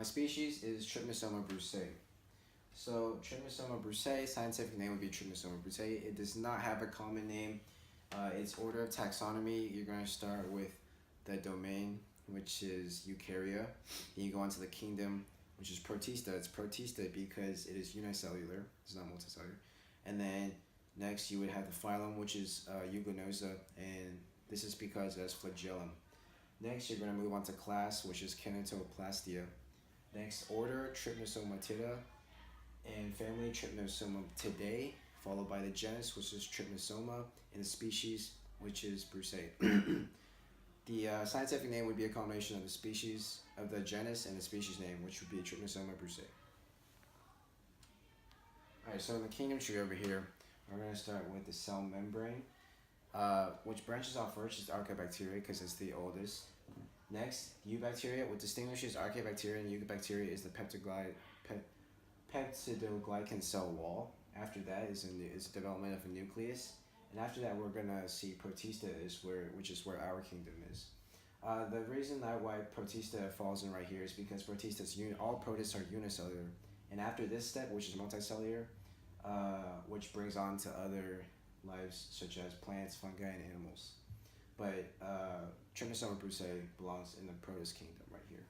My species is Trypanosoma brucei. So Trypanosoma brucei, scientific name would be Trypanosoma brucei. It does not have a common name. Its order of taxonomy, you're going to start with the domain, which is Eukarya. Then you go on to the kingdom, which is Protista. It's Protista because it is unicellular. It's not multicellular. And then next you would have the phylum, which is Euglenozoa, and this is because it has flagellum. Next, you're going to move on to class, which is Kinetoplastia. Next, order, Trypanosomatida, and family, Trypanosomatidae, followed by the genus, which is Trypanosoma, and the species, which is Brucei. The scientific name would be a combination of the species, of the genus, and the species name, which would be Trypanosoma brucei. Alright, so in the kingdom tree over here, we're going to start with the cell membrane, which branches off first is Archaebacteria because it's the oldest. Next, Eubacteria. What distinguishes Archaebacteria and Eubacteria is the peptidoglycan cell wall. After that is the development of a nucleus, and after that we're gonna see Protista which is where our kingdom is. The reason why Protista falls in right here is because all protists are unicellular, and after this step, which is multicellular, which brings on to other lives such as plants, fungi, and animals. But Trypanosoma brucei belongs in the protist kingdom right here.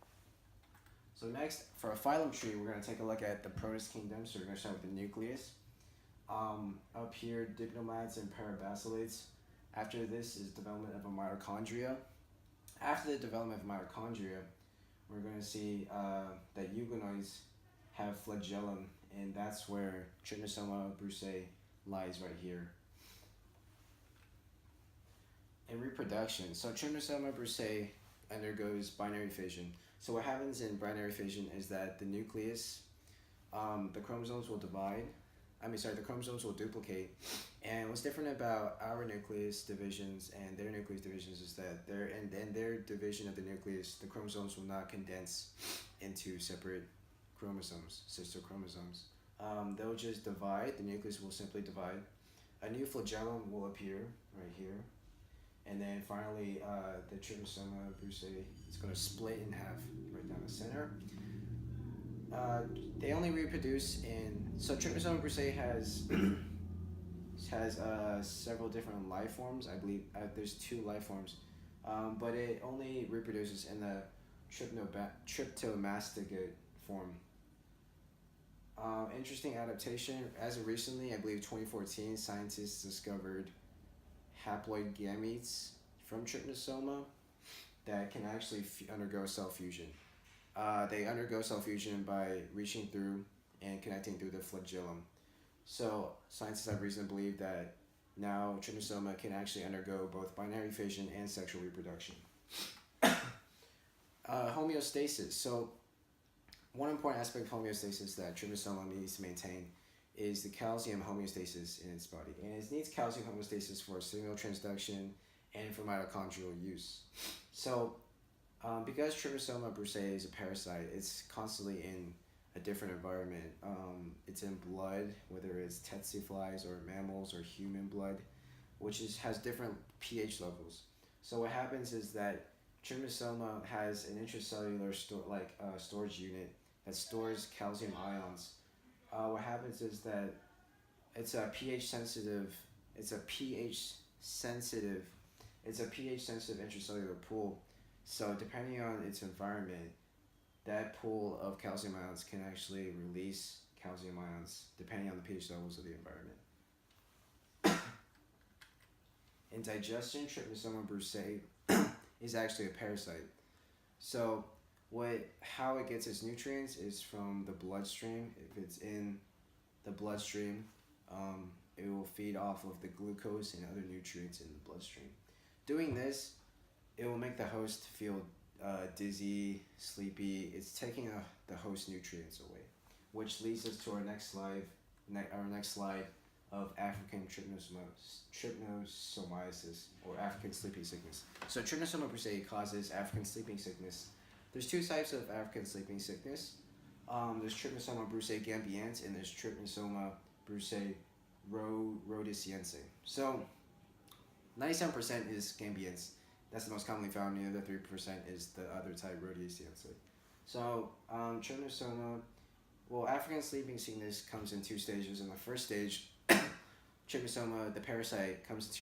So next, for a phylum tree, we're going to take a look at the protist kingdom. So we're going to start with the nucleus. Up here, diplomates and parabasilates. After this is development of a mitochondria. After the development of mitochondria, we're going to see that euglenoids have flagellum, and that's where Trypanosoma brucei lies right here. In reproduction, so Trypanosoma brucei undergoes binary fission. So what happens in binary fission is that the nucleus, the chromosomes will divide. The chromosomes will duplicate. And what's different about our nucleus divisions and their nucleus divisions is that in their division of the nucleus, the chromosomes will not condense into separate chromosomes, sister chromosomes. They'll just divide. The nucleus will simply divide. A new flagellum will appear right here. And then finally, the Trypanosoma brucei is going to split in half right down the center. They only reproduce so Trypanosoma brucei has several different life forms. I believe there's 2 life forms, but it only reproduces in the tryptomastidate form. Interesting adaptation. As of recently, I believe 2014, scientists discovered haploid gametes from Trypanosoma that can actually undergo cell fusion. They undergo cell fusion by reaching through and connecting through the flagellum. So scientists have reason to believe that now Trypanosoma can actually undergo both binary fission and sexual reproduction. Homeostasis. So one important aspect of homeostasis that Trypanosoma needs to maintain is the calcium homeostasis in its body. And it needs calcium homeostasis for signal transduction and for mitochondrial use. So because Trypanosoma brucei is a parasite, it's constantly in a different environment. It's in blood, whether it's tsetse flies or mammals or human blood, which has different pH levels. So what happens is that Trypanosoma has an intracellular storage unit that stores calcium ions. What happens is that it's a pH sensitive intracellular pool. So depending on its environment, that pool of calcium ions can actually release calcium ions depending on the pH levels of the environment. In digestion, Trypanosoma brucei is actually a parasite. So how it gets its nutrients is from the bloodstream. If it's in the bloodstream, it will feed off of the glucose and other nutrients in the bloodstream. Doing this, it will make the host feel dizzy, sleepy. It's taking the host nutrients away, which leads us to our next slide of African trypanosomiasis, or African sleeping sickness. So Trypanosoma brucei causes African sleeping sickness. There's 2 types of African sleeping sickness. There's Trypanosoma brucei gambiense and there's Trypanosoma brucei rhodesiense. So 97% is gambiense. That's the most commonly found, and the other 3% is the other type, rhodesiense. So trypanosoma, well, African sleeping sickness comes in two stages. In the first stage, trypanosoma, the parasite, comes